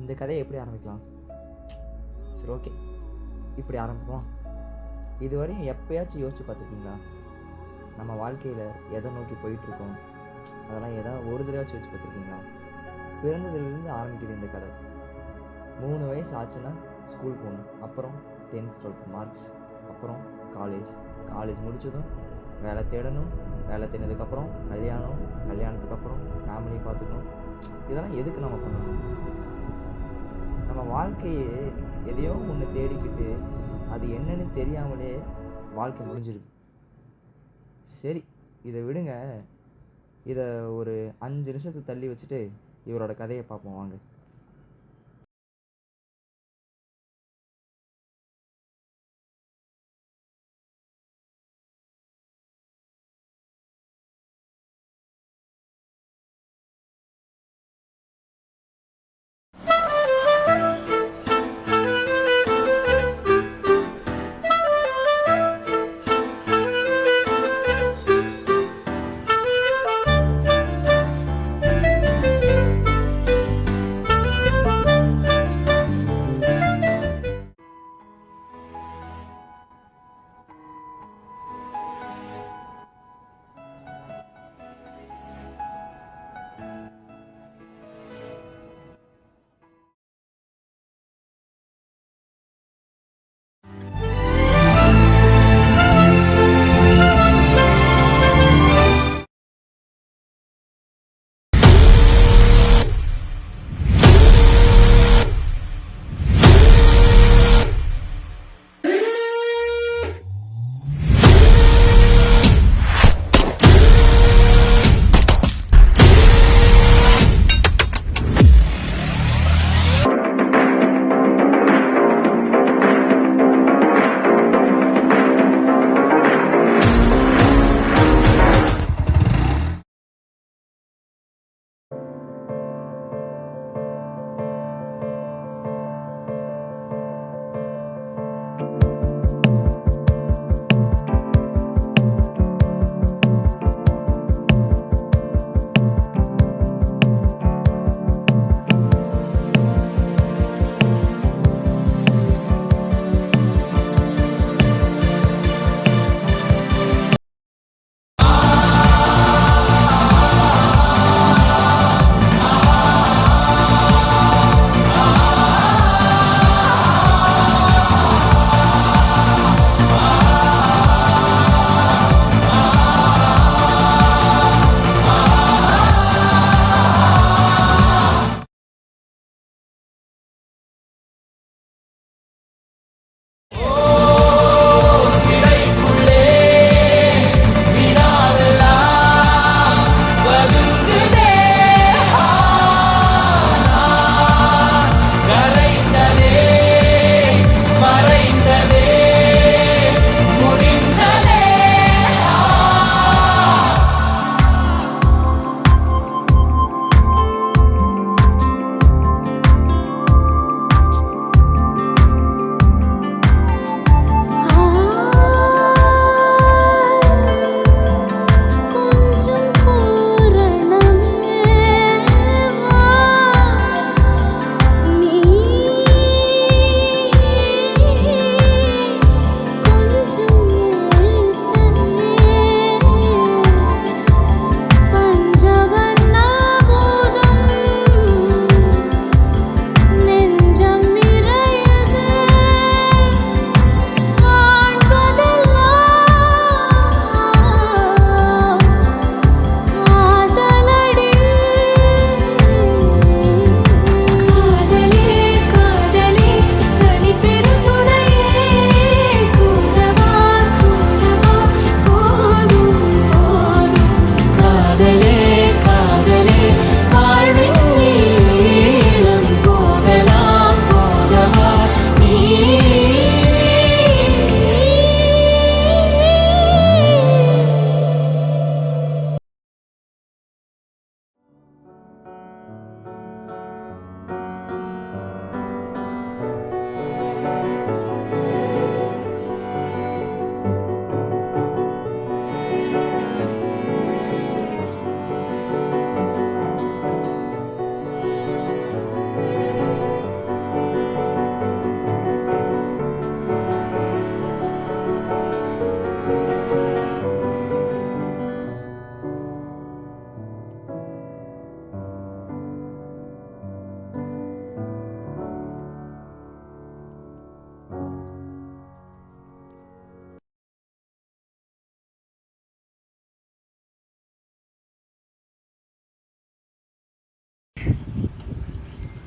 இந்த கதையை எப்படி ஆரம்பிக்கலாம்? சரி, ஓகே, இப்படி ஆரம்பிப்போம். இதுவரையும் எப்பயாச்சும் யோசிச்சு பார்த்துருக்கீங்களா? நம்ம வாழ்க்கையில் எதை நோக்கி போயிட்டுருக்கோம், அதெல்லாம் ஏதாவது ஒரு தடவையாச்சும் யோசிச்சு பார்த்துருக்கீங்களா? பிறந்ததுலேருந்து ஆரம்பிக்குது இந்த கதை. 3 வயசு ஆச்சுன்னா ஸ்கூல் போகணும், அப்புறம் 10th 12th மார்க்ஸ், அப்புறம் காலேஜ் முடித்ததும் வேலை தேடணும், வேலை தேடினதுக்கப்புறம் கல்யாணம், கல்யாணத்துக்கு ஃபேமிலி பார்த்துக்கணும். இதெல்லாம் எதுக்கு நம்ம பண்ணணும்? நம்ம வாழ்க்கையே எதையோ ஒன்று தேடிக்கிட்டு அது என்னன்னு தெரியாமலே வாழ்க்கை முடிஞ்சிடுது. சரி, இதை விடுங்க. இதை ஒரு 5 நிமிஷத்துக்கு தள்ளி வச்சுட்டு இவரோட கதையை பார்ப்போம் வாங்க.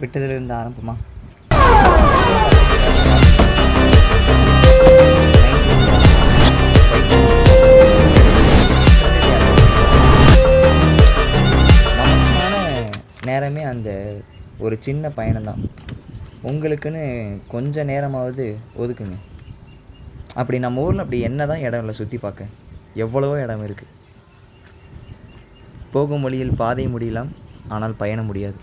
விட்டதிலிருந்து ஆரம்பமா? நமக்கான நேரமே அந்த ஒரு சின்ன பயணம்தான். உங்களுக்குன்னு கொஞ்சம் நேரமாவது ஒதுக்குங்க. அப்படி நம்ம ஊரில் அப்படி என்ன தான் இடம் இல்லை சுற்றி பார்க்க? எவ்வளவோ இடம் இருக்குது. போகும் வழியில் பாதை முடியலாம், ஆனால் பயணம் முடியாது.